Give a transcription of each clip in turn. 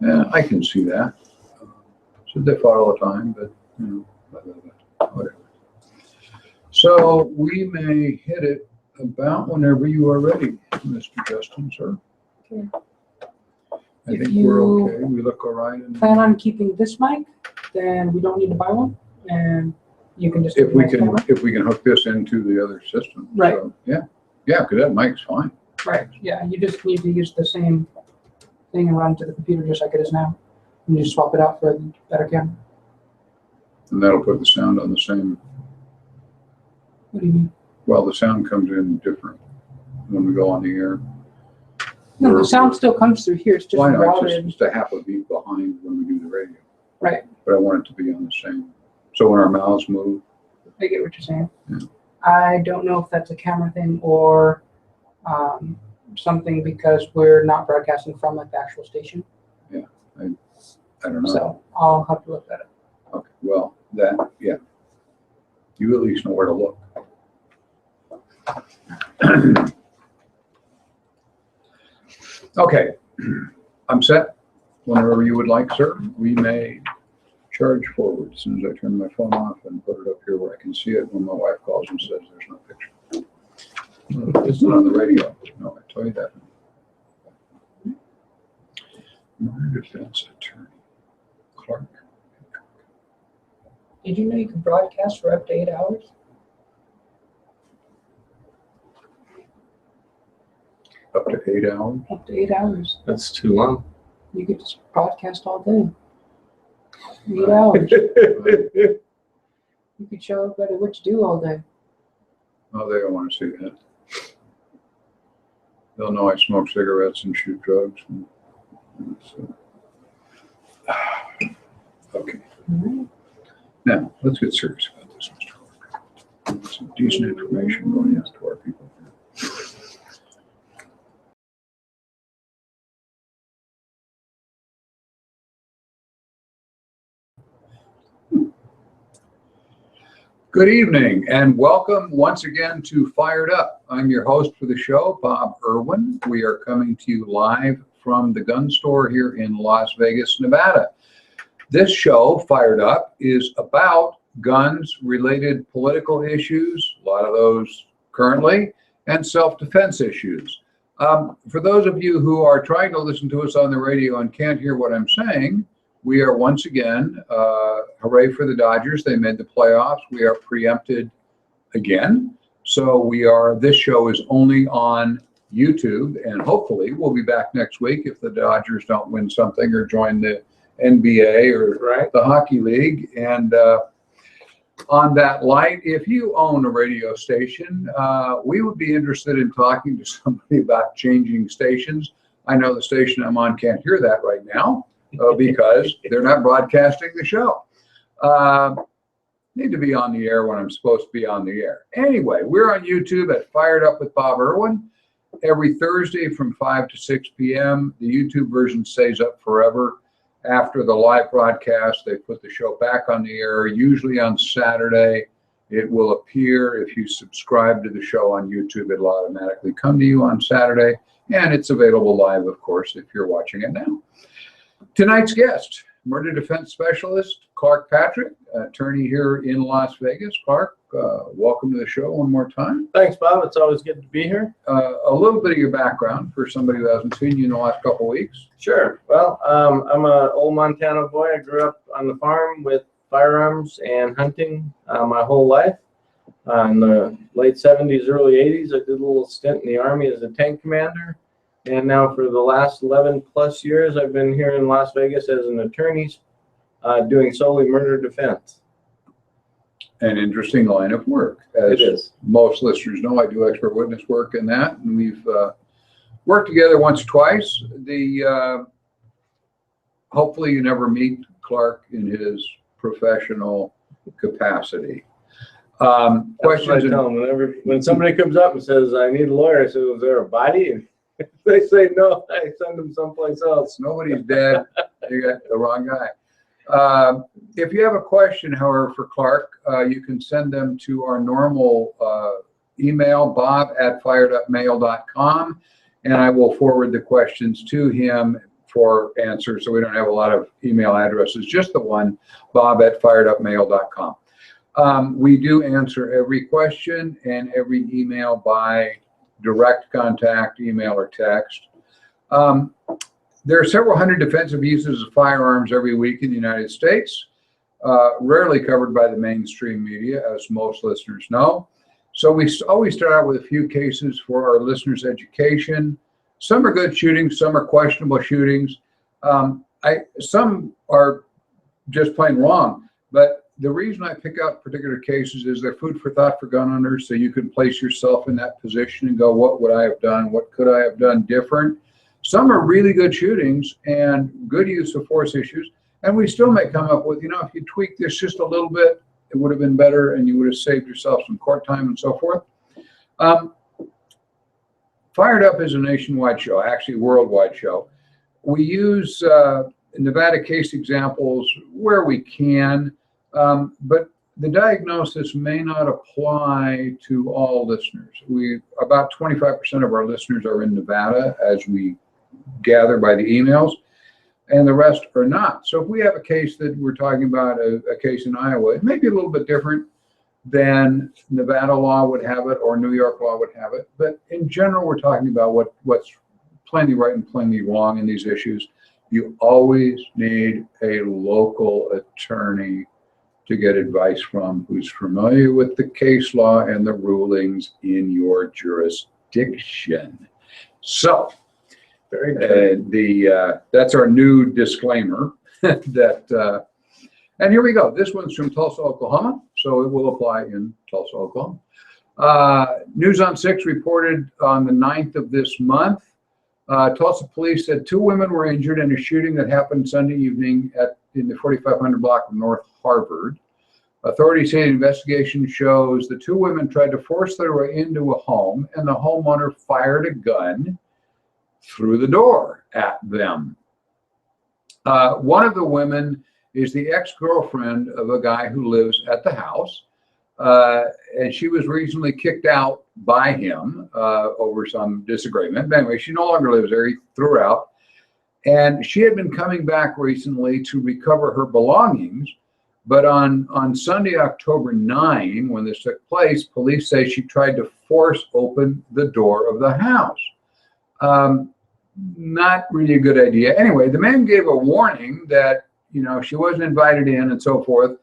Yeah, I can see that. So they fought all the time, but whatever. So we may hit it about whenever you are ready, Mr. Justin, sir. Okay. I think we're okay. We look all right. Plan on keeping this mic, then we don't need to buy one, and you can just. If we can hook this into the other system. Right. So, yeah, because that mic's fine. Right. Yeah. You just need to use the same thing and run to the computer just like it is now, and you swap it out for a better camera. And that'll put the sound on the same. What do you mean? Well, the sound comes in different when we go on the air. No, the sound still comes through here. It's just routed. It's just a half a beat behind when we do the radio. Right. But I want it to be on the same. So when our mouths move. I get what you're saying. Yeah. I don't know if that's a camera thing or something because we're not broadcasting from like the actual station. Yeah, I don't know. So I'll have to look at it. Okay. Well, yeah. You at least know where to look. Okay, I'm set. Whenever you would like, sir, we may charge forward as soon as I turn my phone off and put it up here where I can see it when my wife calls and says there's no picture. It's not on the radio. No, I tell you that. Murder defense attorney, Clark. Did you know you could broadcast for up to 8 hours? Up to 8 hours? Up to 8 hours. That's too long. You could just broadcast all day. 8 hours. You could show everybody what you do all day. Oh, they don't want to see that. They'll know I smoke cigarettes and shoot drugs. So. Okay. Right. Now, let's get serious about this, Mr. Clark. Some decent information going out to our people here. Good evening and welcome once again to Fired Up. I'm your host for the show, Bob Irwin. We are coming to you live from the gun store here in Las Vegas, Nevada. This show, Fired Up, is about guns-related political issues, a lot of those currently, and self-defense issues. For those of you who are trying to listen to us on the radio and can't hear what I'm saying, we are once again, hooray for the Dodgers. They made the playoffs. We are preempted again. So this show is only on YouTube, and hopefully we'll be back next week if the Dodgers don't win something or join the NBA or the Hockey League. And on that light, if you own a radio station, we would be interested in talking to somebody about changing stations. I know the station I'm on can't hear that right now. Because they're not broadcasting the show. Need to be on the air when I'm supposed to be on the air. Anyway, we're on YouTube at Fired Up with Bob Irwin every Thursday from 5 to 6 p.m. The YouTube version stays up forever. After the live broadcast, they put the show back on the air, usually on Saturday. It will appear if you subscribe to the show on YouTube, it'll automatically come to you on Saturday. And it's available live, of course, if you're watching it now. Tonight's guest, murder defense specialist, Clark Patrick, attorney here in Las Vegas. Clark, welcome to the show one more time. Thanks, Bob. It's always good to be here. A little bit of your background for somebody who hasn't seen you in the last couple of weeks. Sure. Well, I'm an old Montana boy. I grew up on the farm with firearms and hunting my whole life. In the late 70s, early 80s, I did a little stint in the Army as a tank commander. And now for the last 11 plus years, I've been here in Las Vegas as an attorney doing solely murder defense. An interesting line of work. As it is. Most listeners know, I do expert witness work in that. And we've worked together once or twice. Hopefully you never meet Clark in his professional capacity. Questions? I tell them when somebody comes up and says, I need a lawyer, I say, is there a body? And if they say no, I send them someplace else. Nobody's dead. You got the wrong guy. If you have a question, however, for Clark, you can send them to our normal email, bob@firedupmail.com, and I will forward the questions to him for answers, so we don't have a lot of email addresses, just the one, bob@firedupmail.com. We do answer every question and every email by direct contact, email or text. There are several hundred defensive uses of firearms every week in the United States, rarely covered by the mainstream media, as most listeners know. So we always start out with a few cases for our listeners' education. Some are good shootings, some are questionable shootings. Some are just plain wrong, but the reason I pick out particular cases is they're food for thought for gun owners, so you can place yourself in that position and go, what would I have done? What could I have done different? Some are really good shootings and good use of force issues, and we still may come up with, if you tweak this just a little bit, it would have been better and you would have saved yourself some court time and so forth. Fired Up is a nationwide show, actually a worldwide show. We use Nevada case examples where we can, but the diagnosis may not apply to all listeners. About 25% of our listeners are in Nevada, as we gather by the emails, and the rest are not. So if we have a case that we're talking about, a case in Iowa, it may be a little bit different than Nevada law would have it or New York law would have it. But in general, we're talking about what's plainly right and plainly wrong in these issues. You always need a local attorney to get advice from who's familiar with the case law and the rulings in your jurisdiction. So that's our new disclaimer. And here we go. This one's from Tulsa, Oklahoma, so it will apply in Tulsa, Oklahoma. News on 6 reported on the 9th of this month. Tulsa police said 2 women were injured in a shooting that happened Sunday evening in the 4500 block of North Harvard. Authorities say an investigation shows the 2 women tried to force their way into a home, and the homeowner fired a gun through the door at them. One of the women is the ex-girlfriend of a guy who lives at the house, and she was recently kicked out by him over some disagreement. But anyway, she no longer lives there. He threw her out, and she had been coming back recently to recover her belongings. But on Sunday, October 9, when this took place, police say she tried to force open the door of the house. Not really a good idea. Anyway, the man gave a warning that, she wasn't invited in and so forth.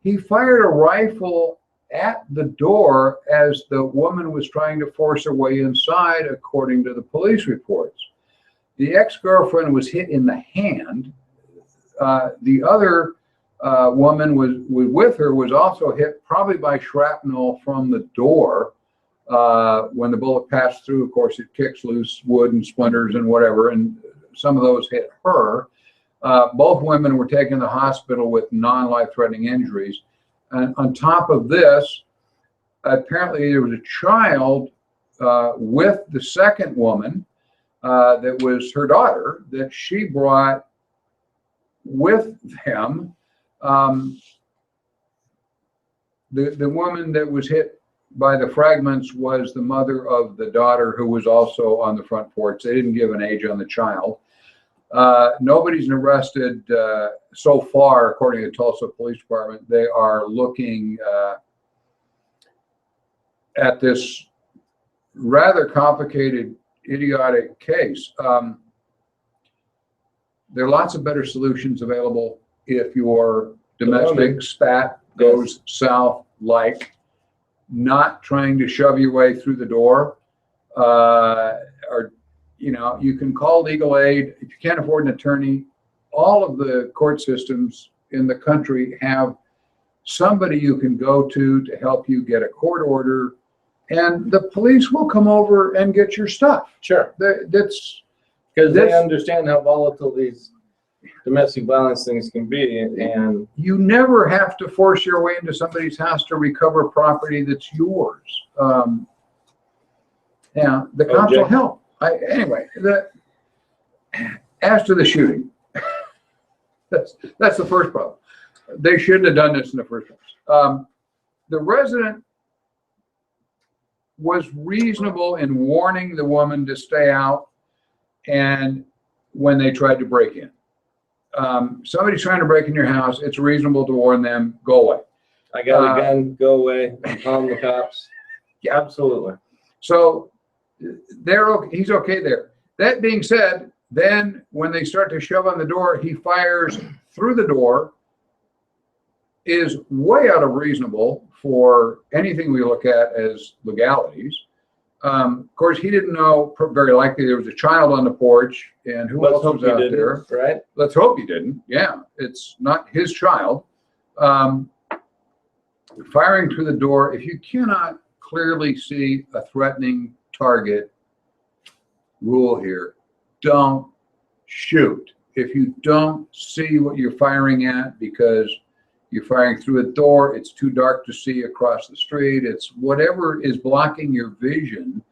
He fired a rifle at the door as the woman was trying to force her way inside, according to the police reports. The ex-girlfriend was hit in the hand. The other woman was with her was also hit probably by shrapnel from the door. When the bullet passed through, of course, it kicks loose wood and splinters and whatever, and some of those hit her. Both women were taken to the hospital with non-life-threatening injuries. And on top of this, apparently there was a child with the second woman that was her daughter that she brought with them. The woman that was hit by the fragments was the mother of the daughter, who was also on the front porch. They didn't give an age on the child. Nobody's been arrested so far, according to the Tulsa Police Department. They are looking at this rather complicated, idiotic case. There are lots of better solutions available if your domestic spat goes south, like not trying to shove your way through the door, or you can call legal aid. If you can't afford an attorney, all of the court systems in the country have somebody you can go to help you get a court order, and the police will come over and get your stuff. Sure. That's because they understand how volatile these domestic violence things can be, and you never have to force your way into somebody's house to recover property that's yours. Yeah, the cops will help. Anyway, as to the shooting, that's the first problem. They shouldn't have done this in the first place. The resident was reasonable in warning the woman to stay out, and when they tried to break in. Somebody's trying to break in your house, it's reasonable to warn them, go away. I got a gun, go away, I'm calling the cops. Yeah. Absolutely. So he's okay there. That being said, then when they start to shove on the door, he fires through the door, is way out of reasonable for anything we look at as legalities. Of course, he didn't know, very likely there was a child on the porch, and who else was out there? Right? Let's hope he didn't. Yeah, it's not his child. Firing through the door, if you cannot clearly see a threatening target, rule here, don't shoot. If you don't see what you're firing at because you're firing through a door, it's too dark to see across the street, it's whatever is blocking your vision,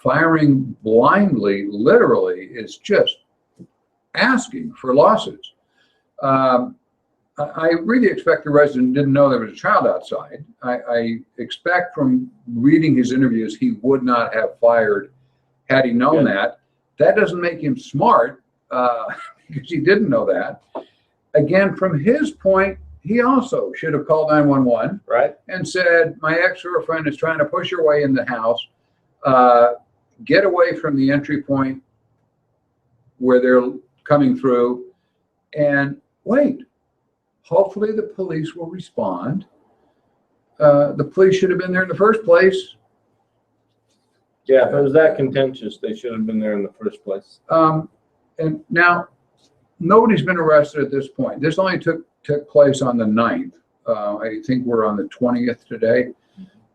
firing blindly, literally, is just asking for losses. I really expect the resident didn't know there was a child outside. I expect from reading his interviews, he would not have fired had he known that. That doesn't make him smart, because he didn't know that. Again, from his point, he also should have called 911, right, and said, my ex-girlfriend is trying to push her way in the house. Get away from the entry point where they're coming through and wait. Hopefully the police will respond. The police should have been there in the first place. Yeah, if it was that contentious, they should have been there in the first place. And now, nobody's been arrested at this point. This only took place on the 9th. I think we're on the 20th today.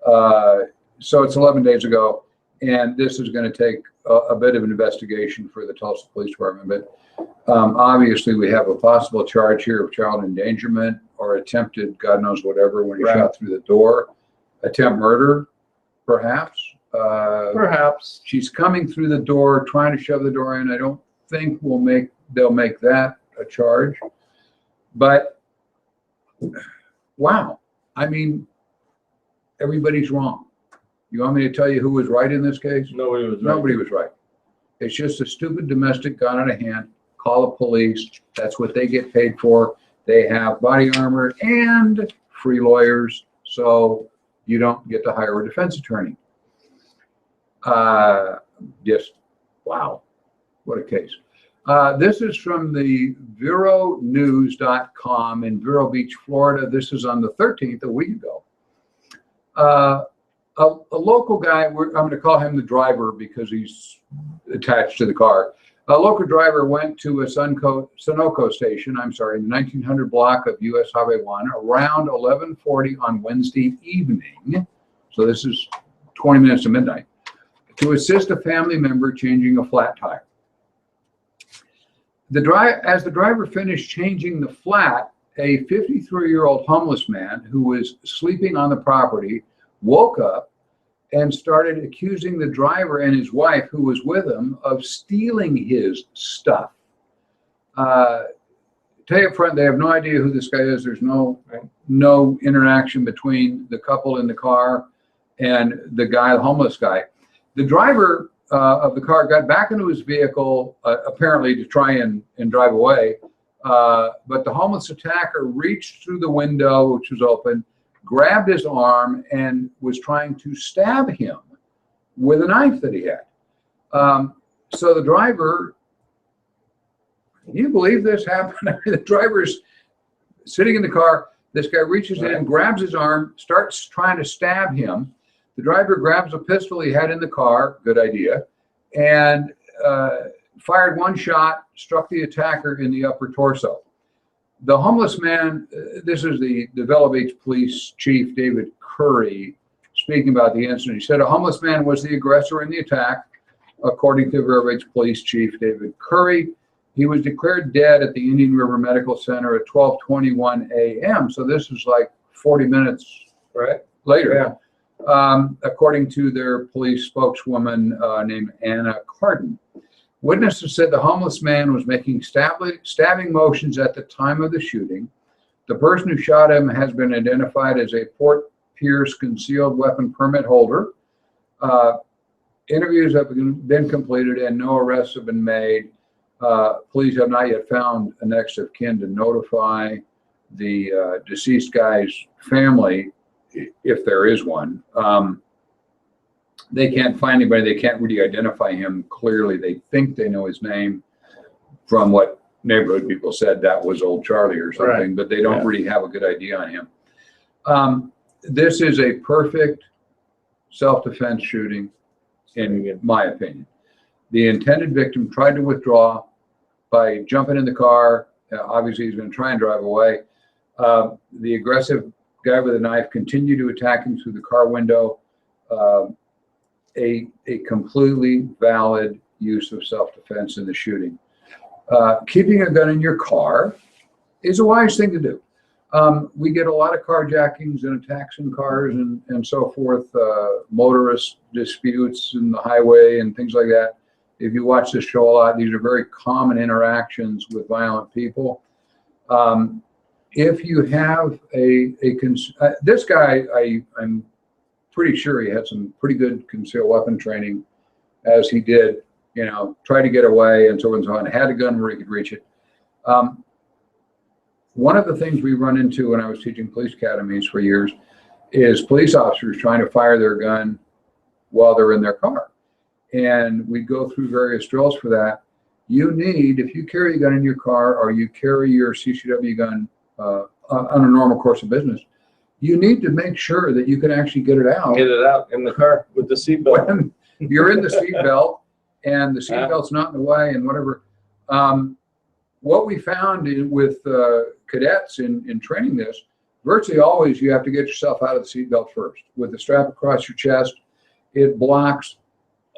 So it's 11 days ago. And this is going to take a bit of an investigation for the Tulsa Police Department. But obviously, we have a possible charge here of child endangerment or attempted, God knows whatever, when he shot through the door. Attempt murder, perhaps. Perhaps. She's coming through the door, trying to shove the door in. I don't think they'll make that a charge. But wow, I mean, everybody's wrong. You want me to tell you who was right in this case? Nobody was right. Nobody was right. It's just a stupid domestic gun out of hand. Call the police. That's what they get paid for. They have body armor and free lawyers, so you don't get to hire a defense attorney. Just wow, what a case. This is from the VeroNews.com in Vero Beach, Florida. This is on the 13th, a week ago. A local guy, I'm going to call him the driver because he's attached to the car. A local driver went to a Sunoco station, in the 1900 block of US Highway 1 around 11:40 on Wednesday evening. So this is 20 minutes to midnight, to assist a family member changing a flat tire. As the driver finished changing the flat, a 53-year-old homeless man who was sleeping on the property woke up and started accusing the driver and his wife, who was with him, of stealing his stuff. Tell you up front, they have no idea who this guy is. There's no interaction between the couple in the car and the guy, the homeless guy. The driver of the car got back into his vehicle, apparently to try and drive away. But the homeless attacker reached through the window, which was open, grabbed his arm, and was trying to stab him with a knife that he had. So the driver, can you believe this happened? I mean, the driver's sitting in the car. This guy reaches in, grabs his arm, starts trying to stab him. The driver grabs a pistol he had in the car, good idea, and fired one shot, struck the attacker in the upper torso. The homeless man, this is the Vero Beach Police Chief David Curry speaking about the incident. He said a homeless man was the aggressor in the attack, according to Vero Beach Police Chief David Curry. He was declared dead at the Indian River Medical Center at 12:21 a.m. So this is like 40 minutes later. Yeah. According to their police spokeswoman named Anna Carden. Witnesses said the homeless man was making stabbing motions at the time of the shooting. The person who shot him has been identified as a Fort Pierce concealed weapon permit holder. Interviews have been completed and no arrests have been made. Police have not yet found a next of kin to notify the deceased guy's family, if there is one. They can't find anybody. They can't really identify him clearly. They think they know his name from what neighborhood people said that was old Charlie or something, Right. but they don't really have a good idea on him. This is a perfect self-defense shooting, in my opinion. The intended victim tried to withdraw by jumping in the car. Obviously, he's going to try and drive away. The aggressive guy with a knife continued to attack him through the car window. A completely valid use of self-defense in the shooting. Keeping a gun in your car is a wise thing to do. We get a lot of carjackings and attacks in cars and so forth, motorist disputes in the highway and things like that. If you watch this show a lot, these are very common interactions with violent people. If you have this guy, I'm pretty sure he had some pretty good concealed weapon training, as he did, try to get away and so on, had a gun where he could reach it. One of the things we run into when I was teaching police academies for years is police officers trying to fire their gun while they're in their car. And we go through various drills for that. You need, if you carry a gun in your car or you carry your CCW gun on a normal course of business, you need to make sure that you can actually get it out. Get it out in the car with the seatbelt. When you're in the seatbelt and the seatbelt's not in the way and whatever. What we found with cadets in training this, virtually always you have to get yourself out of the seatbelt first. With the strap across your chest, it blocks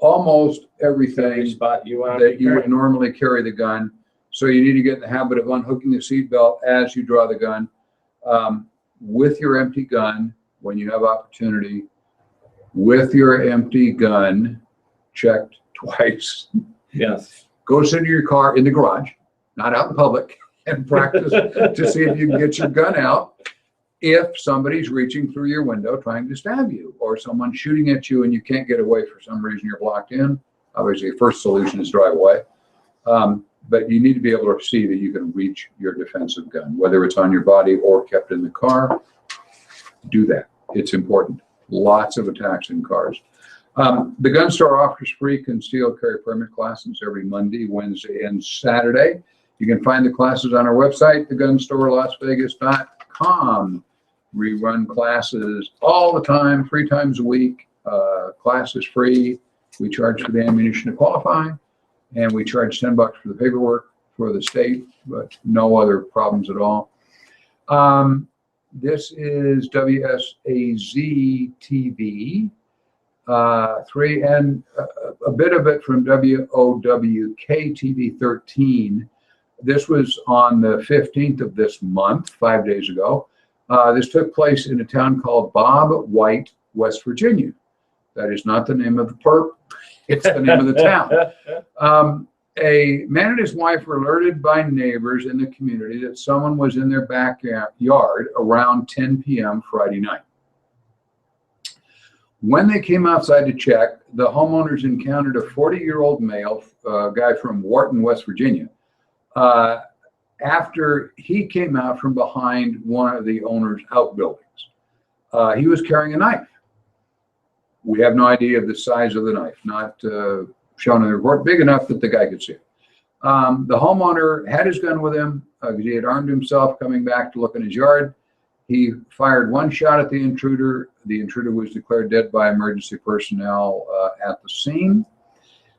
almost everything Spot you want that you would normally carry the gun. So you need to get in the habit of unhooking the seatbelt as you draw the gun. With your empty gun, when you have opportunity, with your empty gun checked twice. Yes. Go sit in your car in the garage, not out in public, and practice to see if you can get your gun out if somebody's reaching through your window trying to stab you, or someone's shooting at you and you can't get away for some reason, you're blocked in. Obviously, the first solution is drive away. But you need to be able to see that you can reach your defensive gun, whether it's on your body or kept in the car. Do that. It's important. Lots of attacks in cars. The gun store offers free concealed carry permit classes every Monday, Wednesday, and Saturday. You can find the classes on our website, thegunstorelasvegas.com. We run classes all the time, 3 times a week. Class is free. We charge for the ammunition to qualify, and we charge $10 for the paperwork for the state, but no other problems at all. This is WSAZ TV. 3 and a bit of it from WOWK TV 13. This was on the 15th of this month, 5 days ago. This took place in a town called Bob White, West Virginia. That is not the name of the perp. It's the name of the town. A man and his wife were alerted by neighbors in the community that someone was in their backyard around 10 p.m. Friday night. When they came outside to check, the homeowners encountered a 40-year-old male, guy from Wharton, West Virginia, after he came out from behind one of the owner's outbuildings. He was carrying a knife. We have no idea of the size of the knife, not shown in the report, big enough that the guy could see it. The homeowner had his gun with him because he had armed himself coming back to look in his yard. He fired 1 shot at the intruder. The intruder was declared dead by emergency personnel at the scene.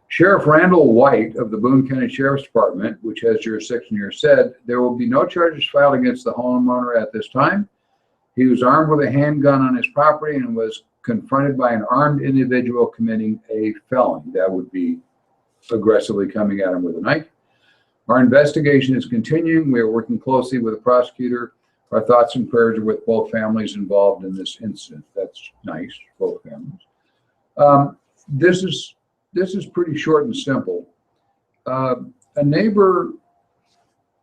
Sheriff Randall White of the Boone County Sheriff's Department, which has jurisdiction here, said there will be no charges filed against the homeowner at this time. He was armed with a handgun on his property and was confronted by an armed individual committing a felony. That would be aggressively coming at him with a knife. Our investigation is continuing. We are working closely with the prosecutor. Our thoughts and prayers are with both families involved in this incident. That's nice, both families. This is pretty short and simple. A neighbor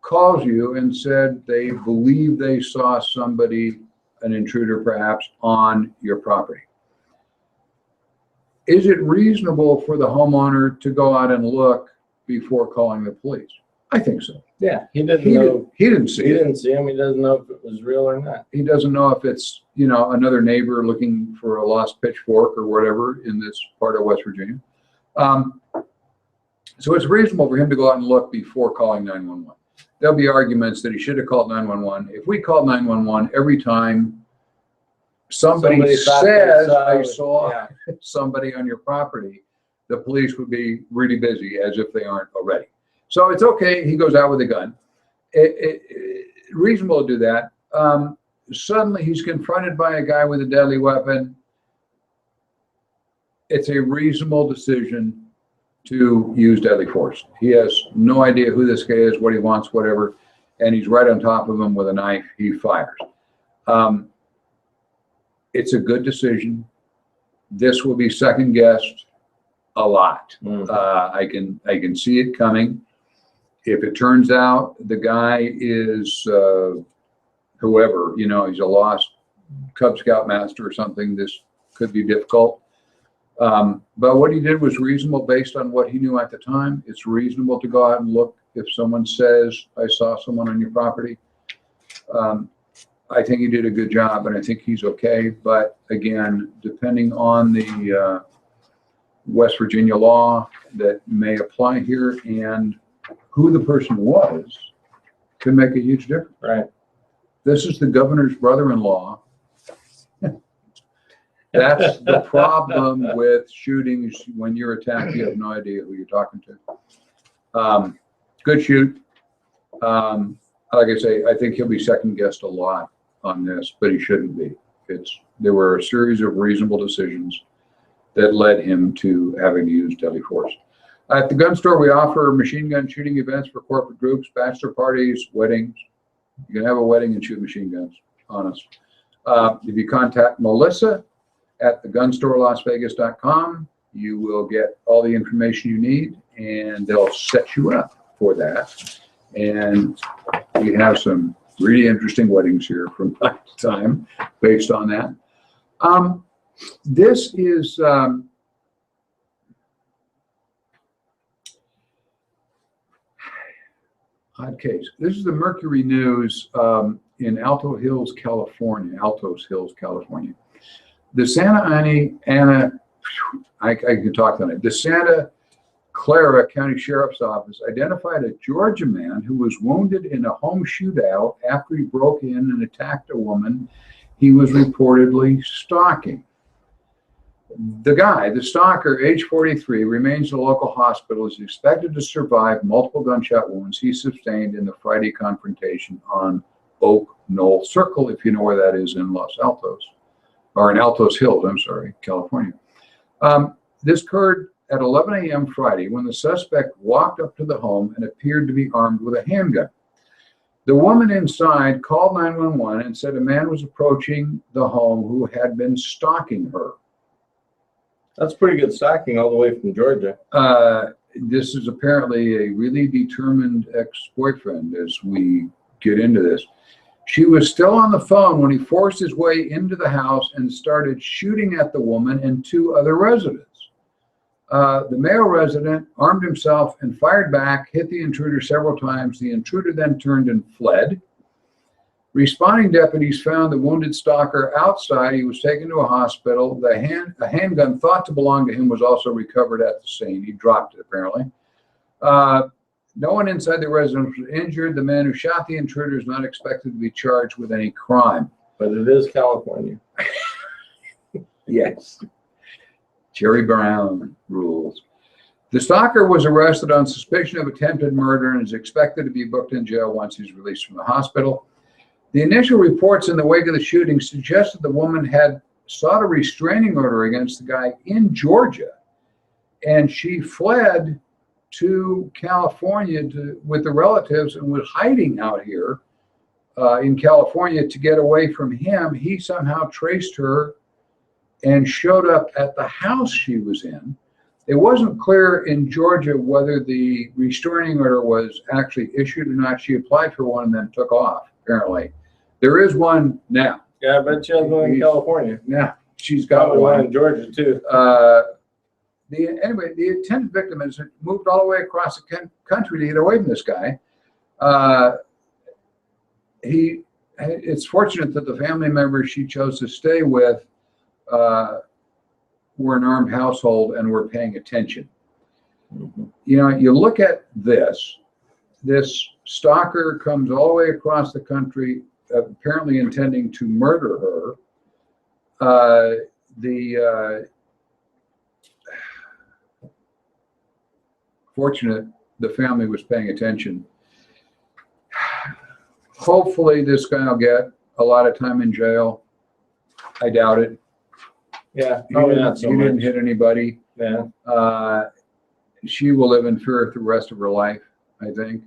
calls you and said they believe they saw somebody, an intruder perhaps, on your property. Is it reasonable for the homeowner to go out and look before calling the police? I think so. Yeah, he didn't know. He didn't see He it. didn't see him. He doesn't know if it was real or not. He doesn't know if it's, you know, another neighbor looking for a lost pitchfork or whatever in this part of West Virginia. So it's reasonable for him to go out and look before calling 911. There'll be arguments that he should have called 911. If we called 911 every time somebody thought they says, saw I it, saw yeah. somebody on your property, the police would be really busy, as if they aren't already. So it's okay. He goes out with a gun. Reasonable to do that. Suddenly he's confronted by a guy with a deadly weapon. It's a reasonable decision to use deadly force. He has no idea who this guy is, what he wants, whatever, and he's right on top of him with a knife. He fires. It's a good decision. This will be second guessed a lot. I can see it coming. If it turns out the guy is whoever, you know, he's a lost Cub Scout master or something, this could be difficult. But what he did was reasonable based on what he knew at the time. It's reasonable to go out and look if someone says, I saw someone on your property. I think he did a good job, and I think he's okay. But again, depending on the West Virginia law that may apply here and who the person was, can make a huge difference. Right. This is the governor's brother-in-law. That's the problem with shootings. When you're attacked, you have no idea who you're talking to. Good shoot. Like I say, I think he'll be second guessed a lot on this, but he shouldn't be. There were a series of reasonable decisions that led him to having to use deadly force. At the gun store, we offer machine gun shooting events for corporate groups, bachelor parties, weddings. You can have a wedding and shoot machine guns on us. If you contact Melissa at thegunstorlasvegas.com, you will get all the information you need, and they'll set you up for that. And we have some really interesting weddings here from time to time based on that. This is odd case. This is the Mercury News in Altos Hills, California. The Santa Ana, I can talk on it. The Santa Clara County Sheriff's Office identified a Georgia man who was wounded in a home shootout after he broke in and attacked a woman he was reportedly stalking. The stalker, age 43, remains in a local hospital, is expected to survive multiple gunshot wounds he sustained in the Friday confrontation on Oak Knoll Circle, if you know where that is in Los Altos, or in Altos Hills, I'm sorry, California. This occurred at 11 a.m. Friday when the suspect walked up to the home and appeared to be armed with a handgun. The woman inside called 911 and said a man was approaching the home who had been stalking her. That's pretty good stalking all the way from Georgia. This is apparently a really determined ex-boyfriend as we get into this. She was still on the phone when he forced his way into the house and started shooting at the woman and two other residents. The male resident armed himself and fired back, hit the intruder several times. The intruder then turned and fled. Responding deputies found the wounded stalker outside. He was taken to a hospital. A handgun thought to belong to him was also recovered at the scene. He dropped it, apparently. No one inside the residence was injured. The man who shot the intruder is not expected to be charged with any crime. But it is California. Yes. Jerry Brown rules. The stalker was arrested on suspicion of attempted murder and is expected to be booked in jail once he's released from the hospital. The initial reports in the wake of the shooting suggested the woman had sought a restraining order against the guy in Georgia, and she fled to California with the relatives and was hiding out here in California to get away from him. He somehow traced her and showed up at the house she was in. It wasn't clear in Georgia whether the restraining order was actually issued or not. She applied for one and then took off, apparently. There is one now. Yeah, I bet she has one in California. Yeah, she's got Probably one in Georgia, too. Anyway, the intended victim has moved all the way across the country to get away from this guy. It's fortunate that the family members she chose to stay with were an armed household and were paying attention. Mm-hmm. You know, you look at this stalker comes all the way across the country, apparently intending to murder her. Fortunate the family was paying attention. Hopefully this guy will get a lot of time in jail. I doubt it. Yeah, probably not so He much. didn't hit anybody. Yeah. She will live in fear for the rest of her life, I think.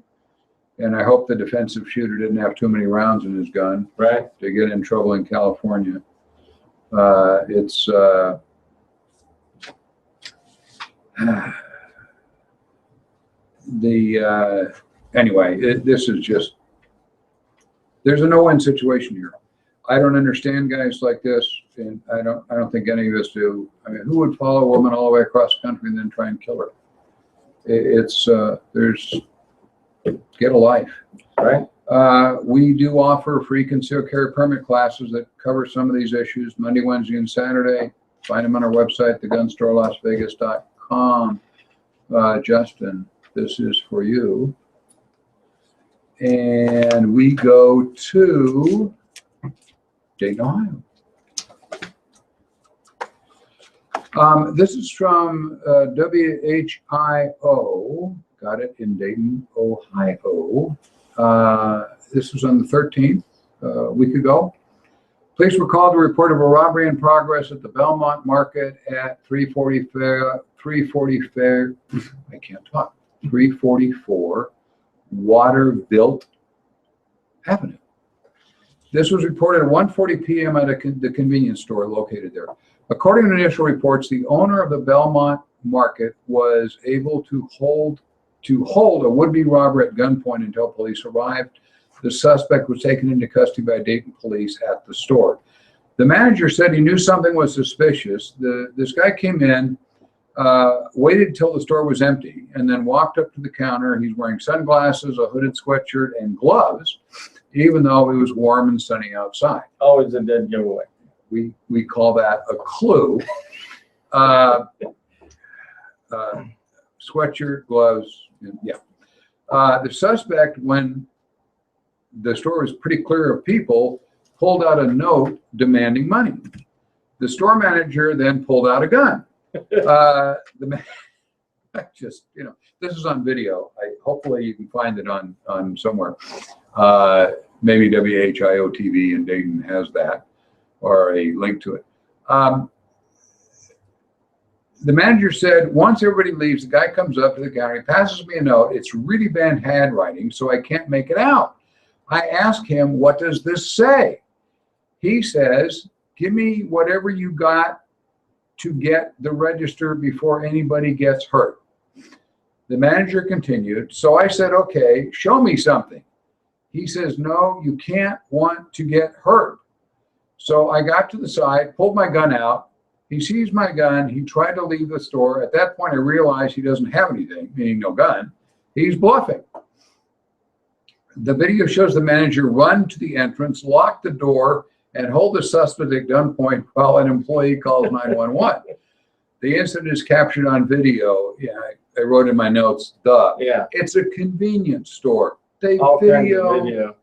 And I hope the defensive shooter didn't have too many rounds in his gun Right. to get in trouble in California. Anyway, this is just, there's a no-win situation here. I don't understand guys like this, and I don't think any of us do. I mean, who would follow a woman all the way across the country and then try and kill her? Get a life. Right. We do offer free concealed carry permit classes that cover some of these issues, Monday, Wednesday, and Saturday. Find them on our website, thegunstorelasvegas.com. Justin, this is for you. And we go to Dayton, Ohio. This is from WHIO. Got it, in Dayton, Ohio. This was on the 13th, a week ago. Police were called to report of a robbery in progress at the Belmont Market at 344 Waterville Avenue. This was reported at 1:40 p.m. at the convenience store located there. According to initial reports, the owner of the Belmont Market was able to hold a would-be robber at gunpoint until police arrived. The suspect was taken into custody by Dayton police at the store. The manager said he knew something was suspicious. This guy came in, waited until the store was empty, and then walked up to the counter. He's wearing sunglasses, a hooded sweatshirt, and gloves, even though it was warm and sunny outside. Always a dead giveaway. We call that a clue. Sweatshirt, gloves, yeah. The suspect, when the store was pretty clear of people, pulled out a note demanding money. The store manager then pulled out a gun. Just, you know, this is on video. Hopefully you can find it on somewhere. Maybe WHIO TV in Dayton has that, or a link to it. The manager said, once everybody leaves, the guy comes up to the counter, he passes me a note. It's really bad handwriting, so I can't make it out. I ask him, what does this say? He says, give me whatever you got to get the register before anybody gets hurt. The manager continued. So I said, okay, show me something. He says, no, you can't want to get hurt. So I got to the side, pulled my gun out. He sees my gun. He tried to leave the store. At that point, I realized he doesn't have anything, meaning no gun. He's bluffing. The video shows the manager run to the entrance, lock the door, and hold the suspect at gunpoint while an employee calls 911. The incident is captured on video. Yeah, I wrote in my notes, Yeah. It's a convenience store. They All kinds of video video.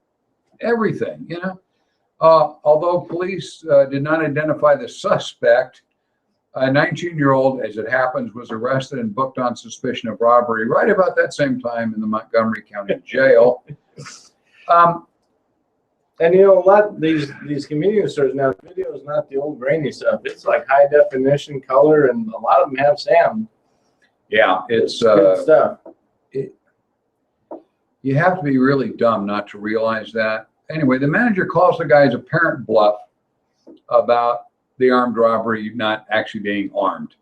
everything, you know. Although police did not identify the suspect, a 19-year-old, as it happens, was arrested and booked on suspicion of robbery right about that same time in the Montgomery County Jail. And you know, a lot of these convenience stores now, video is not the old grainy stuff. It's like high definition color, and a lot of them have sound. Yeah, it's good stuff. You have to be really dumb not to realize that. Anyway, the manager calls the guy's apparent bluff about the armed robbery not actually being armed.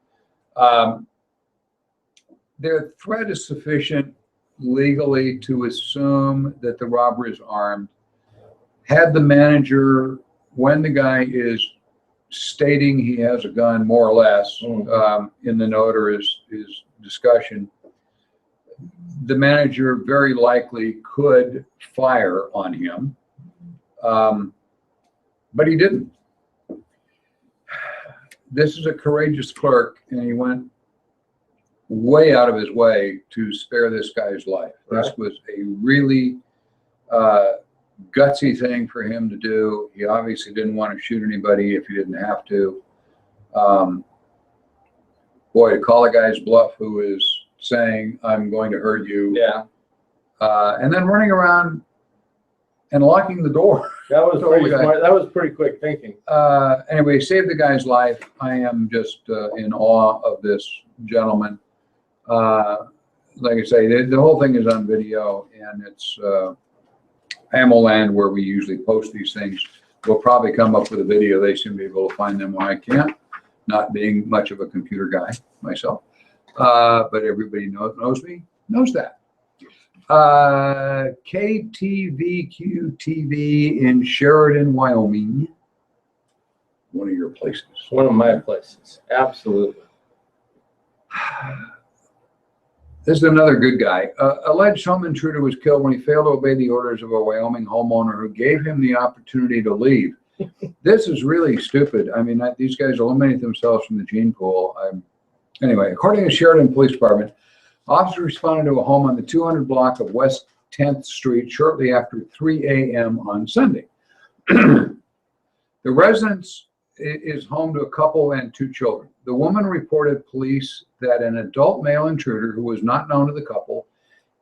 Their threat is sufficient legally to assume that the robber is armed. Had the manager, when the guy is stating he has a gun, more or less, in the note or his discussion, the manager very likely could fire on him, but he didn't. This is a courageous clerk, and he went way out of his way to spare this guy's life. Right. This was a really gutsy thing for him to do. He obviously didn't want to shoot anybody if he didn't have to. Boy, to call a guy's bluff who is saying, I'm going to hurt you. Yeah. And then running around and locking the door. That was pretty smart. That was pretty quick thinking. Anyway, saved the guy's life. I am just in awe of this gentleman. Like I say, the whole thing is on video, and it's AmmoLand, where we usually post these things. We'll probably come up with a video. They seem to be able to find them when I can't, not being much of a computer guy myself. But everybody knows me, knows that. KTVQ TV in Sheridan, Wyoming. One of your places. One of my places. Absolutely. This is another good guy. Alleged home intruder was killed when he failed to obey the orders of a Wyoming homeowner who gave him the opportunity to leave. This is really stupid. I mean, these guys eliminate themselves from the gene pool. Anyway, according to Sheridan Police Department, officers responded to a home on the 200 block of West 10th Street shortly after 3 a.m. on Sunday. The residence is home to a couple and 2 children. The woman reported police that an adult male intruder who was not known to the couple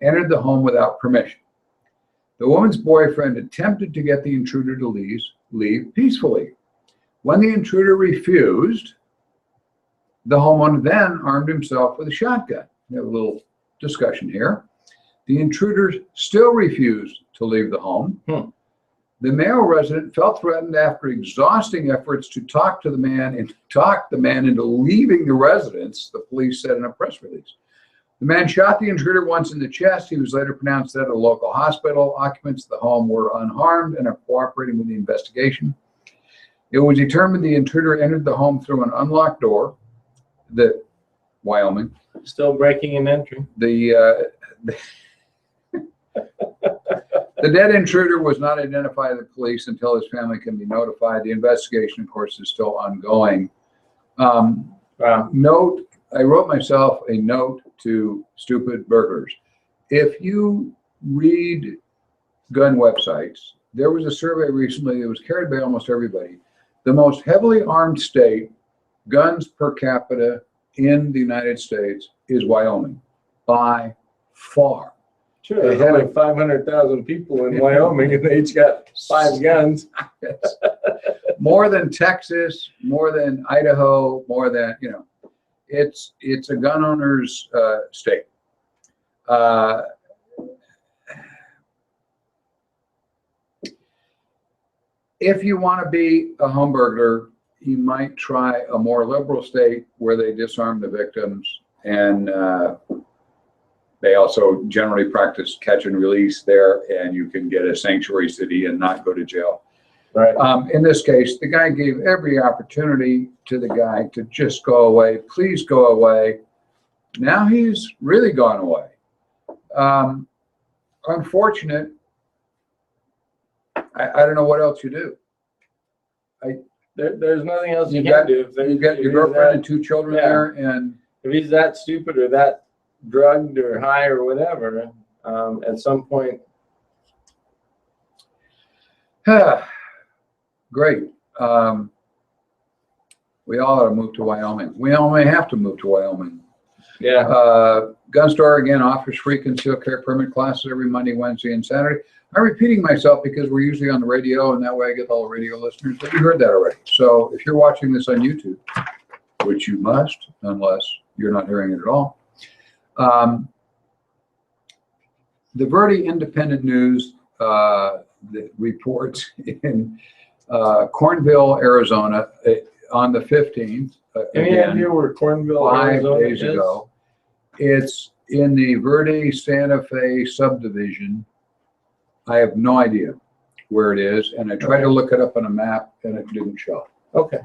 entered the home without permission. The woman's boyfriend attempted to get the intruder to leave peacefully. When the intruder refused, the homeowner then armed himself with a shotgun. We have a little discussion here. The intruder still refused to leave the home. The male resident felt threatened after exhausting efforts to talk the man into leaving the residence, the police said in a press release. The man shot the intruder once in the chest. He was later pronounced dead at a local hospital. Occupants of the home were unharmed and are cooperating with the investigation. It was determined the intruder entered the home through an unlocked door. Wyoming. Still breaking and entering. The dead intruder was not identified by the police until his family can be notified. The investigation, of course, is still ongoing. Note, I wrote myself a note to stupid burglars. If you read gun websites, there was a survey recently that was carried by almost everybody. The most heavily armed state, guns per capita in the United States, is Wyoming, by far. Sure, there's only 500,000 people in Wyoming, and they each got 5 guns. More than Texas, more than Idaho, more than, it's a gun owner's state. If you want to be a home burglar, you might try a more liberal state where they disarm the victims, and they also generally practice catch and release there, and you can get a sanctuary city and not go to jail. Right. In this case, the guy gave every opportunity to the guy to just go away. Please go away. Now he's really gone away. Unfortunate. I don't know what else you do. There's nothing else you can do. You've got your girlfriend and 2 children there, and if he's that stupid or that drugged or high or whatever, at some point. Great. We all ought to move to Wyoming. We all may have to move to Wyoming. Yeah. Gun store again offers free concealed carry permit classes every Monday, Wednesday, and Saturday. I'm repeating myself because we're usually on the radio, and that way I get all the radio listeners. But you heard that already. So if you're watching this on YouTube, which you must, unless you're not hearing it at all, the Verde Independent News that reports in Cornville, Arizona, on the 15th. Any idea where Cornville, 5 Arizona days ago. It's in the Verde Santa Fe subdivision. I have no idea where it is, and I tried to look it up on a map, and it didn't show. Okay.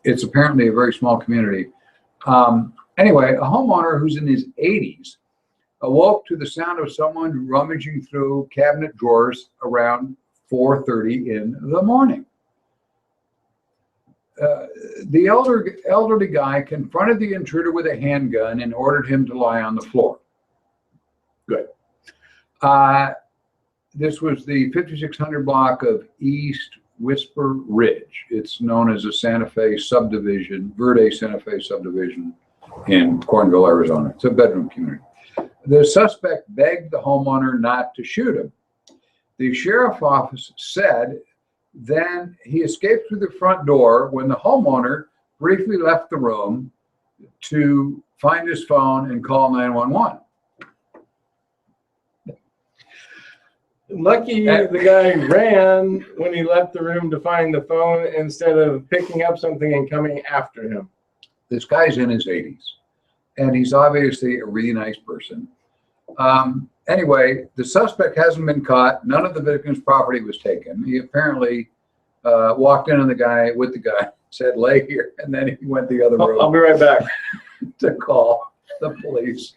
It's apparently a very small community. Anyway, a homeowner who's in his 80s awoke to the sound of someone rummaging through cabinet drawers around 4:30 in the morning. The elderly guy confronted the intruder with a handgun and ordered him to lie on the floor. Good. This was the 5600 block of East Whisper Ridge. It's known as a Santa Fe subdivision, Verde Santa Fe subdivision in Cornville, Arizona. It's a bedroom community. The suspect begged the homeowner not to shoot him. The sheriff's office said then he escaped through the front door when the homeowner briefly left the room to find his phone and call 911. Lucky the guy ran when he left the room to find the phone instead of picking up something and coming after him. This guy's in his 80s, and he's obviously a really nice person. Anyway, the suspect hasn't been caught. None of the victim's property was taken. He apparently walked in on the guy, said, lay here, and then he went the other room. I'll be right back. To call the police.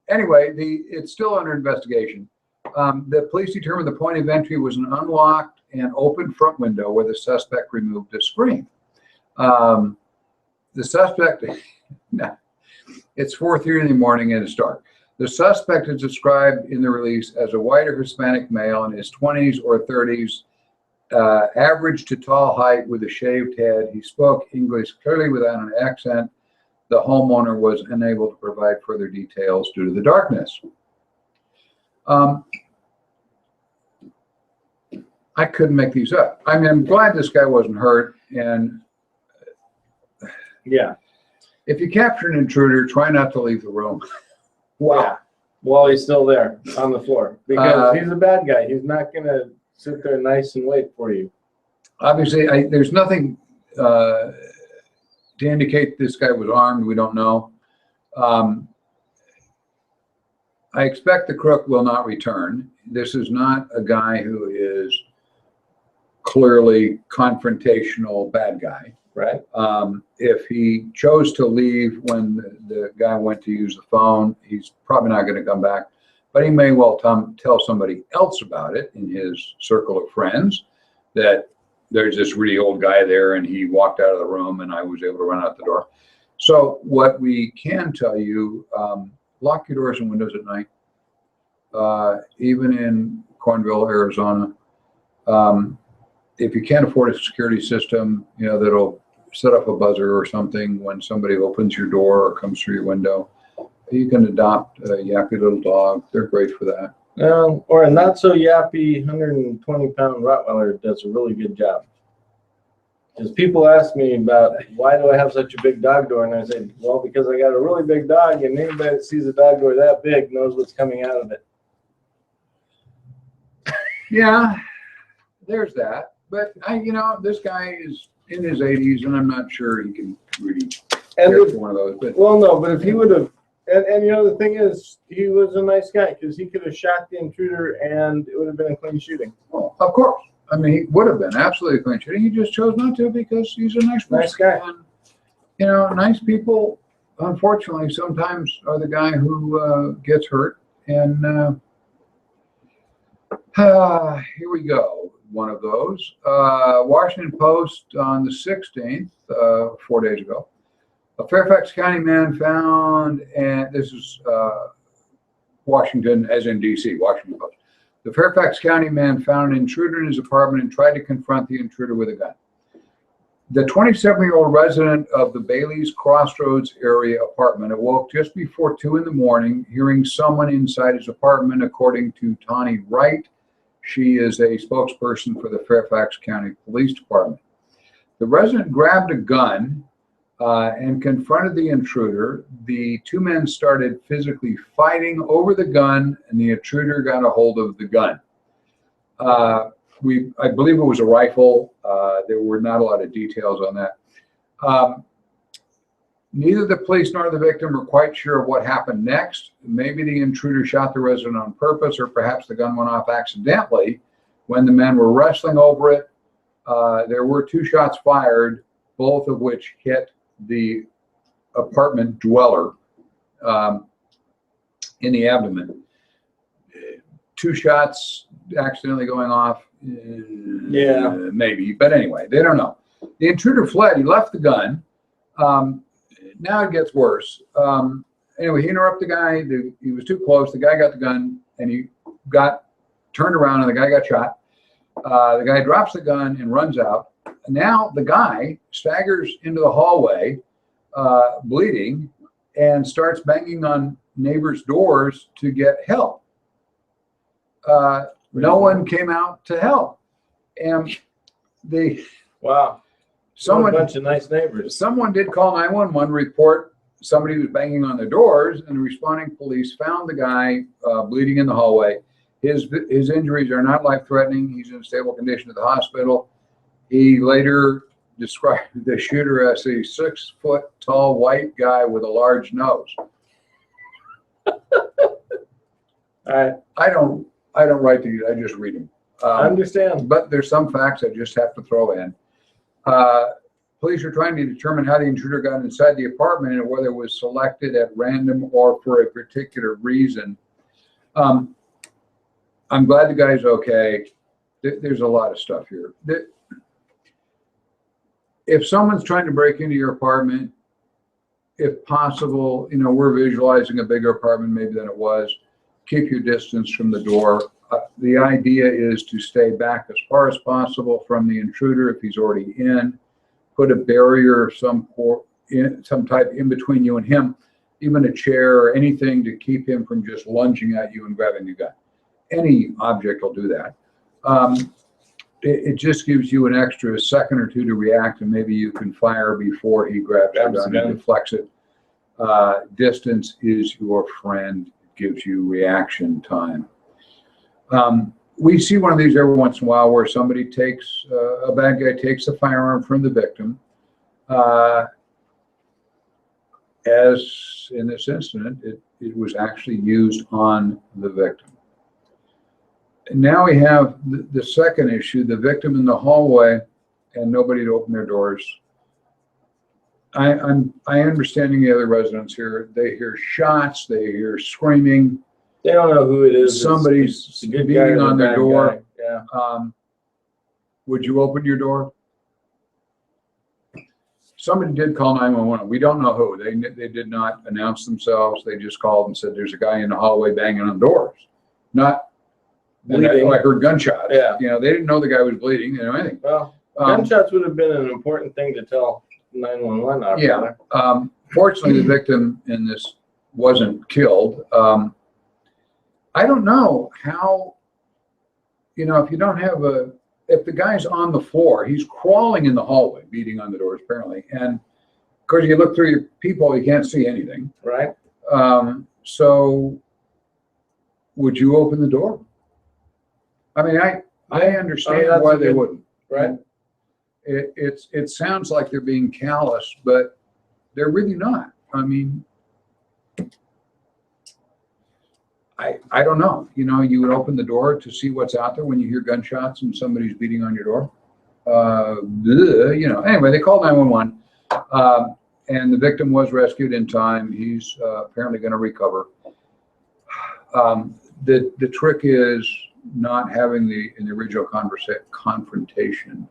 Anyway, it's still under investigation. The police determined the point of entry was an unlocked and open front window where the suspect removed a screen. The suspect, it's 4:30 in the morning and it's dark. The suspect is described in the release as a white or Hispanic male in his 20s or 30s, average to tall height with a shaved head. He spoke English clearly without an accent. The homeowner was unable to provide further details due to the darkness. I couldn't make these up. I mean, I'm glad this guy wasn't hurt. And yeah, if you capture an intruder, try not to leave the room. Wow. Yeah. While he's still there on the floor, because he's a bad guy. He's not going to sit there nice and wait for you. Obviously, there's nothing to indicate this guy was armed. We don't know. I expect the crook will not return. This is not a guy who is clearly confrontational bad guy. Right. If he chose to leave when the guy went to use the phone, he's probably not going to come back. But he may well tell somebody else about it in his circle of friends that there's this really old guy there and he walked out of the room and I was able to run out the door. So what we can tell you, lock your doors and windows at night, even in Cornville, Arizona. If you can't afford a security system, that'll set up a buzzer or something when somebody opens your door or comes through your window, you can adopt a yappy little dog. They're great for that. Or a not so yappy 120-pound Rottweiler does a really good job. Because people ask me about why do I have such a big dog door, and I say, well, because I got a really big dog, and anybody that sees a dog door that big knows what's coming out of it. Yeah, there's that. But this guy is in his 80s, and I'm not sure he can really care for one of those. But well, no, but if he would have, and the thing is, he was a nice guy because he could have shot the intruder, and it would have been a clean shooting. Well, of course. I mean, he would have been absolutely a clean shooting. He just chose not to because he's a nice person. Nice guy. And, nice people, unfortunately, sometimes are the guy who gets hurt. And here we go. One of those. Washington Post on the 16th, 4 days ago. A Fairfax County man found, and this is Washington, as in D.C., Washington Post. The Fairfax County man found an intruder in his apartment and tried to confront the intruder with a gun. The 27-year-old resident of the Bailey's Crossroads area apartment awoke just before 2 in the morning, hearing someone inside his apartment, according to Tawny Wright. She is a spokesperson for the Fairfax County Police Department. The resident grabbed a gun and confronted the intruder. The two men started physically fighting over the gun, and the intruder got a hold of the gun. I believe it was a rifle. There were not a lot of details on that. Neither the police nor the victim are quite sure of what happened next. Maybe the intruder shot the resident on purpose, or perhaps the gun went off accidentally when the men were wrestling over it. There were 2 shots fired, both of which hit the apartment dweller in the abdomen. 2 shots accidentally going off, Yeah. maybe, but anyway, they don't know. The intruder fled. He left the gun. Now it gets worse. Anyway, he interrupted the guy. He was too close. The guy got the gun, and he got turned around, and the guy got shot. The guy drops the gun and runs out. Now the guy staggers into the hallway, bleeding, and starts banging on neighbors' doors to get help. No one came out to help, and Wow. someone, What a bunch of nice neighbors. someone did call 911, report somebody was banging on their doors, and the responding police found the guy bleeding in the hallway. His injuries are not life-threatening. He's in a stable condition at the hospital. He later described the shooter as a 6-foot-tall white guy with a large nose. I I don't write these. I just read them. understand. But there's some facts I just have to throw in. Police are trying to determine how the intruder got inside the apartment and whether it was selected at random or for a particular reason. I'm glad the guy's okay. There's a lot of stuff here. If someone's trying to break into your apartment, if possible, we're visualizing a bigger apartment maybe than it was. Keep your distance from the door. The idea is to stay back as far as possible from the intruder if he's already in. Put a barrier of some type in between you and him, even a chair or anything to keep him from just lunging at you and grabbing the gun. Any object will do that. It just gives you an extra second or two to react, and maybe you can fire before he grabs the gun and deflects it. Distance is your friend. It gives you reaction time. We see one of these every once in a while where somebody takes, a bad guy takes a firearm from the victim. As in this incident, it was actually used on the victim. And now we have the second issue, the victim in the hallway and nobody to open their doors. I understand the other residents here. They hear shots, they hear screaming. They don't know who it is. Somebody's it's a good beating guy or a on their bad door. guy. Yeah. Would you open your door? Somebody did call 911. We don't know who. They did not announce themselves. They just called and said there's a guy in the hallway banging on doors. Not bleeding. I heard gunshots. Yeah. They didn't know the guy was bleeding. They didn't know anything. Well, gunshots would have been an important thing to tell 911 operator. Yeah. Fortunately, the victim in this wasn't killed. I don't know how, if you don't have if the guy's on the floor, he's crawling in the hallway, beating on the doors apparently. And of course, you look through your peephole, you can't see anything. Right. So would you open the door? I mean, I understand why they wouldn't. Right. It sounds like they're being callous, but they're really not. I mean, I don't know. You would open the door to see what's out there when you hear gunshots and somebody's beating on your door. Anyway, they called 911, and the victim was rescued in time. He's apparently going to recover. The trick is not having in the original confrontation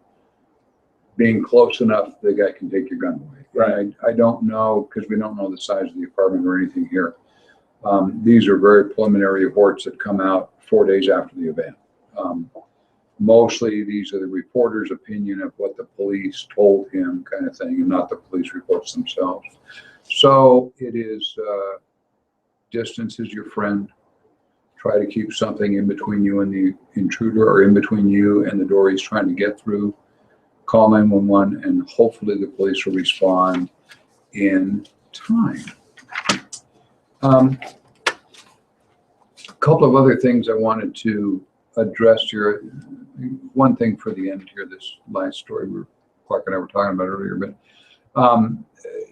being close enough the guy can take your gun away. Right. I don't know, because we don't know the size of the apartment or anything here. These are very preliminary reports that come out 4 days after the event. Mostly these are the reporter's opinion of what the police told him, kind of thing, and not the police reports themselves. So it is, distance is your friend. Try to keep something in between you and the intruder, or in between you and the door he's trying to get through. Call 911, and hopefully the police will respond in time. A couple of other things I wanted to address here. One thing for the end here, this last story Clark and I were talking about earlier, but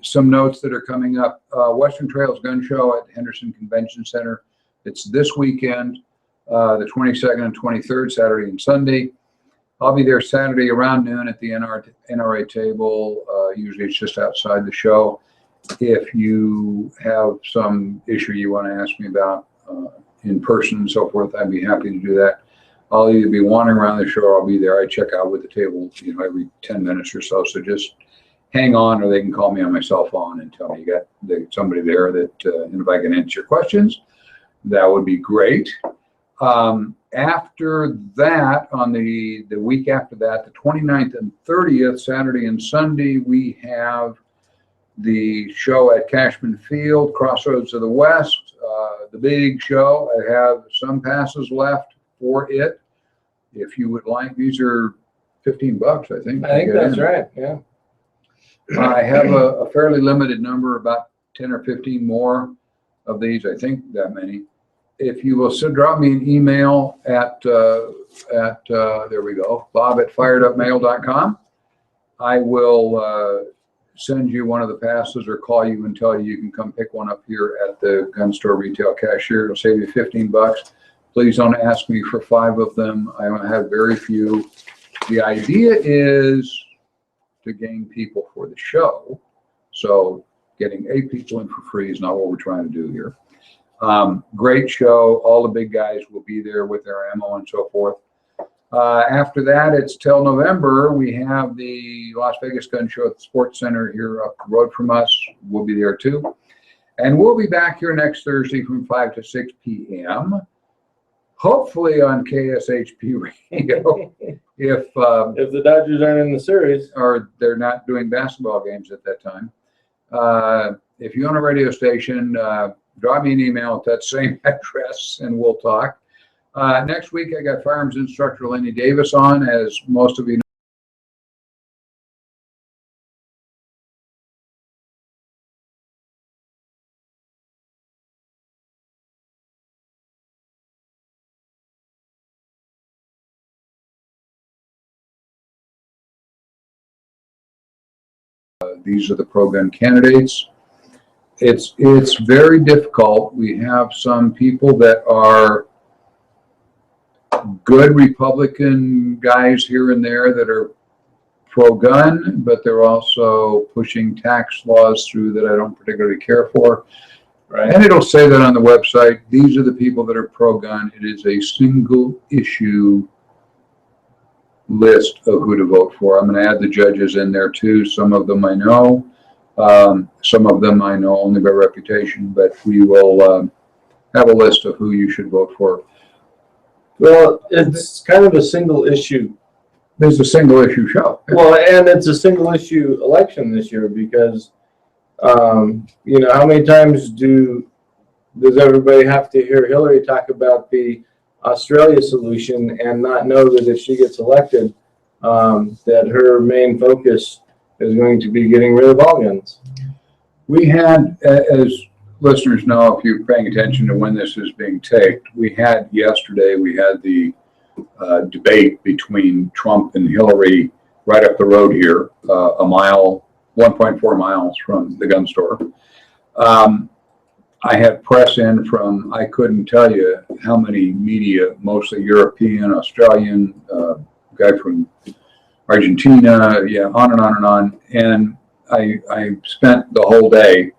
some notes that are coming up. Western Trails Gun Show at Henderson Convention Center. It's this weekend, the 22nd and 23rd, Saturday and Sunday. I'll be there Saturday around noon at the NRA table. Usually it's just outside the show. If you have some issue you want to ask me about in person and so forth, I'd be happy to do that. I'll either be wandering around the show or I'll be there. I check out with the table, every 10 minutes or so. So just hang on, or they can call me on my cell phone and tell me you got somebody there that, and if I can answer your questions, that would be great. After that, on the week after that, the 29th and 30th, Saturday and Sunday, we have the show at Cashman Field, Crossroads of the West, the big show. I have some passes left for it. If you would like, these are $15, I think. I think that's right, yeah. I have a fairly limited number, about 10 or 15 more of these, I think that many. If you will drop me an email at there we go, bob@firedupmail.com. I will send you one of the passes or call you and tell you can come pick one up here at the gun store retail cashier. It'll save you $15. Please don't ask me for 5 of them. I have very few. The idea is to gain people for the show. So getting 8 people in for free is not what we're trying to do here. Great show. All the big guys will be there with their ammo and so forth. After that, it's till November. We have the Las Vegas Gun Show at the Sports Center here up the road from us. We'll be there too. And we'll be back here next Thursday from 5 to 6 p.m. Hopefully on KSHP radio. If the Dodgers aren't in the series. Or they're not doing basketball games at that time. If you own a radio station, drop me an email at that same address and we'll talk. Next week, I got firearms instructor Lenny Davis on, as most of you know. These are the pro-gun candidates. It's very difficult. We have some people that are good Republican guys here and there that are pro-gun, but they're also pushing tax laws through that I don't particularly care for. Right. And it'll say that on the website. These are the people that are pro-gun. It is a single issue list of who to vote for. I'm going to add the judges in there too. Some of them I know. Some of them I know only by reputation, but we will have a list of who you should vote for. Well, it's kind of a single issue. There's a single issue show. Well, and it's a single issue election this year because, how many times does everybody have to hear Hillary talk about the Australia solution and not know that if she gets elected, that her main focus is going to be getting rid of all guns? We had, as listeners know, if you're paying attention to when this is being taped, we had the debate between Trump and Hillary right up the road here, 1.4 miles from the gun store. I had press in from, I couldn't tell you how many media, mostly European, Australian, guy from Argentina, yeah, on and on and on. And I spent the whole day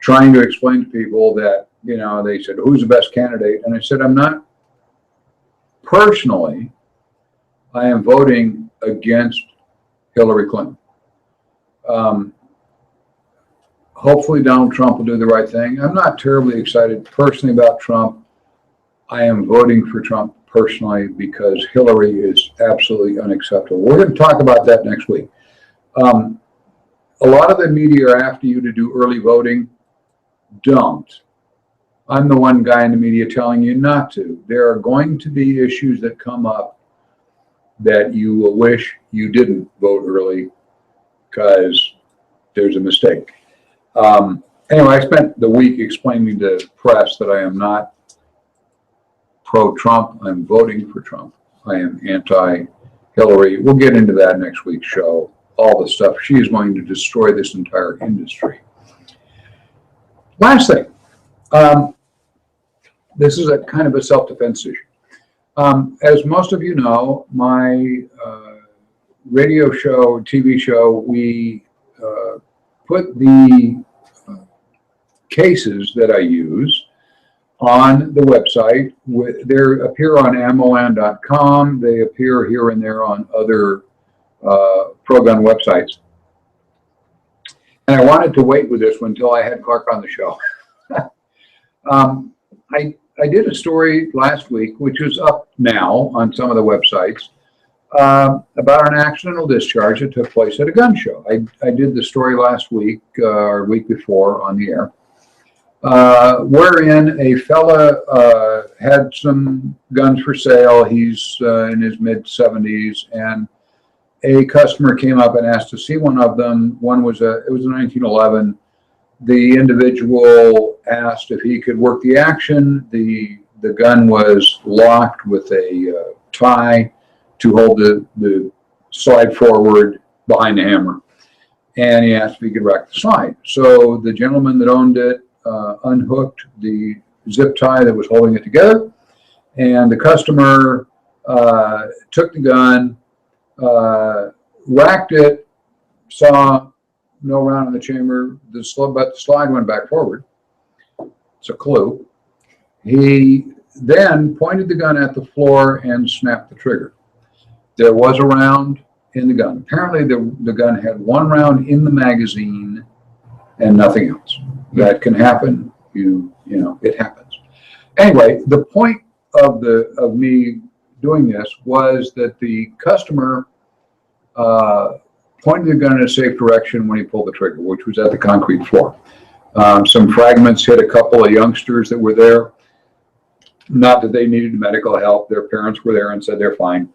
trying to explain to people that, they said, who's the best candidate? And I said, personally, I am voting against Hillary Clinton. Hopefully Donald Trump will do the right thing. I'm not terribly excited personally about Trump. I am voting for Trump personally because Hillary is absolutely unacceptable. We're going to talk about that next week. A lot of the media are after you to do early voting. Don't. I'm the one guy in the media telling you not to. There are going to be issues that come up that you will wish you didn't vote early because there's a mistake. Anyway, I spent the week explaining to the press that I am not pro-Trump. I'm voting for Trump. I am anti-Hillary. We'll get into that next week's show. All the stuff. She is going to destroy this entire industry. Last thing. This is a kind of a self-defense issue. As most of you know, my radio show, TV show, we put the cases that I use on the website. They appear on ammoland.com. They appear here and there on other pro-gun websites. And I wanted to wait with this one until I had Clark on the show. I did a story last week, which is up now on some of the websites, about an accidental discharge that took place at a gun show. I did the story last week or week before on the air, wherein a fella had some guns for sale. He's in his mid-70s, and a customer came up and asked to see one of them. One was it was a 1911. The individual asked if he could work the action. The gun was locked with a tie to hold the slide forward behind the hammer. And he asked if he could rack the slide. So the gentleman that owned it unhooked the zip tie that was holding it together. And the customer took the gun, racked it, saw no round in the chamber, but the slide went back forward. It's a clue. He then pointed the gun at the floor and snapped the trigger. There was a round in the gun. Apparently the gun had one round in the magazine and nothing else. That can happen. You know, it happens. Anyway, the point of me doing this was that the customer pointed the gun in a safe direction when he pulled the trigger, which was at the concrete floor. Some fragments hit a couple of youngsters that were there. Not that they needed medical help. Their parents were there and said they're fine.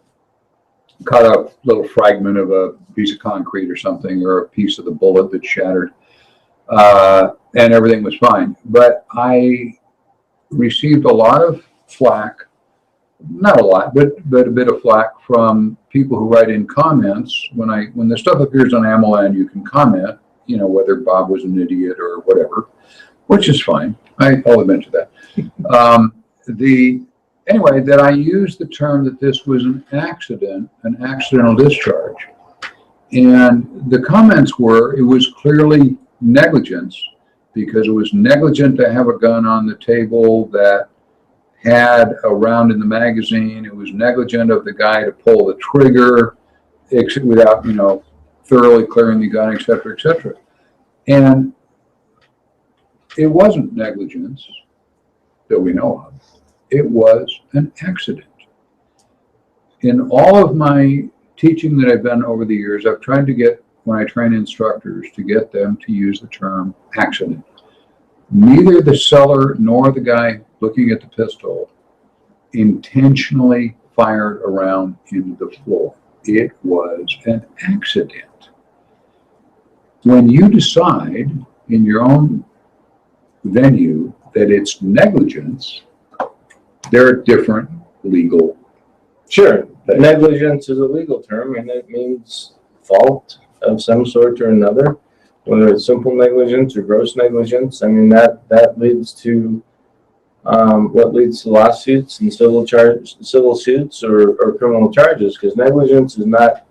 Cut a little fragment of a piece of concrete or something, or a piece of the bullet that shattered, and everything was fine. But I received a lot of flack, not a lot, but a bit of flack from people who write in comments. When the stuff appears on AmmoLand, you can comment, you know, whether Bob was an idiot or whatever, which is fine. I'll admit to that. Anyway, that I used the term that this was an accidental discharge. And the comments were, it was clearly negligence, because it was negligent to have a gun on the table that had a round in the magazine. It was negligent of the guy to pull the trigger without, you know, thoroughly clearing the gun, et cetera, et cetera. And it wasn't negligence that we know of. It was an accident. In all of my teaching that I've done over the years, I've tried to get, when I train instructors, to get them to use the term accident. Neither the seller nor the guy looking at the pistol intentionally fired a round into the floor. It was an accident. When you decide in your own venue that it's negligence, there are different legal. Sure. Negligence is a legal term, and it means fault of some sort or another, whether it's simple negligence or gross negligence. I mean, that leads to what leads to lawsuits and civil suits or criminal charges, because negligence is not,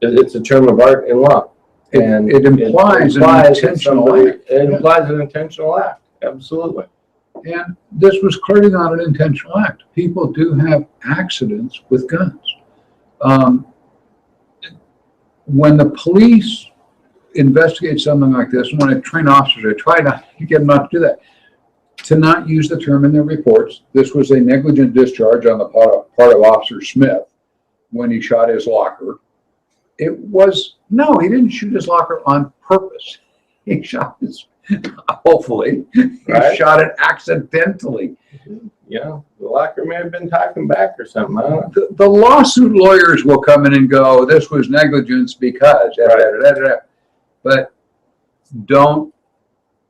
it's a term of art in law. And it implies an intentional act. It implies an intentional act, absolutely. And this was clearly not an intentional act. People do have accidents with guns. When the police investigate something like this, and when I train officers, I try not to get them not to do that, to not use the term in their reports. This was a negligent discharge on the part of Officer Smith when he shot his locker. It was, no, he didn't shoot his locker on purpose. He shot his, hopefully, Right. He shot it accidentally. Yeah, the locker may have been talking back or something. I don't know. The lawsuit lawyers will come in and go, this was negligence because, but don't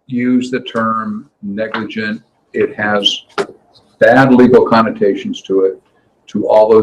use the term negligent. It has bad legal connotations to it, to all those